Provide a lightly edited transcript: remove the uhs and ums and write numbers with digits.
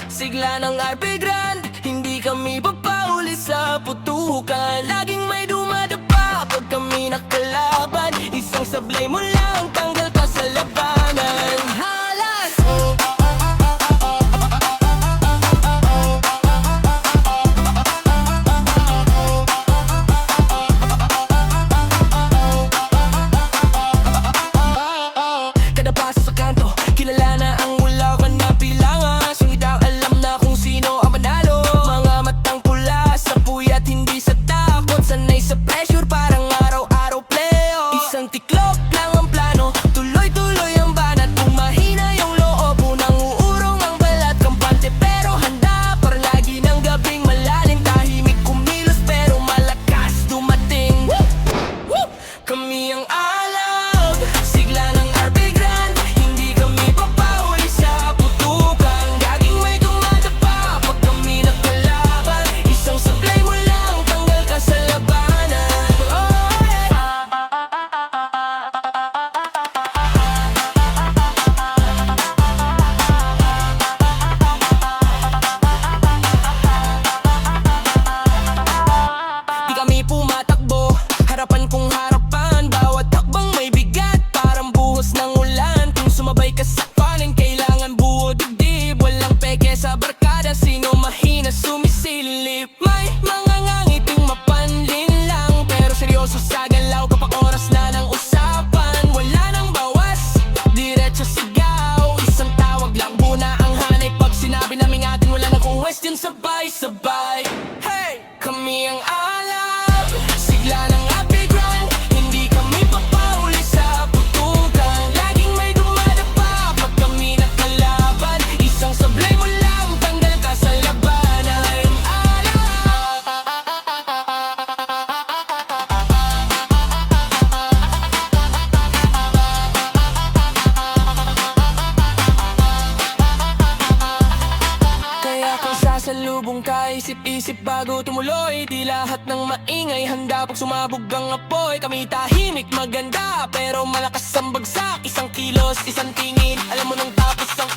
sigla ng RP Grand. Hindi kami papauli sa putukan, laging may dumadapa pag kami nakalaban. Isang sablay mo lang, tanggal ka sa labanan. Halas! Kada paso sa kanto, kilala na ang ulawan na bilangan. Sungit ang alam na kung sino ang manalo. Mga matang pula sa puyat, hindi sa takot. Sanay sa pressure, parang araw-araw playoff. Isang tiklop lang ang plano, tuloy-tuloy ang banat. Kung mahina yung loob, unang uurong ang balat. Kampante pero handa, para lagi ng gabing malalim. Tahimik kumilos pero malakas dumating. Woo! Kami ang alab, sigla ng RP Grand. Hindi kami papauli sa putukan, laging may dumadapa pag kami nakalaban. Isang sablay mo lang, tanggal ka sa labanan. Oh, yeah. Di kami pumatakbo, harapan kung harapan. Bawat takbang may bigat, parang buhos ng ulan. Kung sumabay ka sa panin, kailangan buo dibdib. Walang peke sa barkada, sino mahina sumisilip. May mga ngangiting mapanlin lang, pero seryoso sa galaw kapag oras na ng usapan. Wala nang bawas, diretso sigaw. Isang tawag lang, buna ang hanay. Pag sinabi namin atin, wala nang question, sabay-sabay. Hey! Kami ang alab, sigla ng RP Grand. Hindi kami papauli sa putukan, laging may dumadapa pag kami nakalaban. Isang sablay mo lang, tanggal ka sa labanan. Alab. Kaya kung sasalubong ka, isip-isip bago tumuloy. Di lahat ng maingay handa pag sumabog ang apoy. Kami tahimik maganda pero malakas ang bagsak. Isang kilos, isang tingin, alam mo nang tapos ang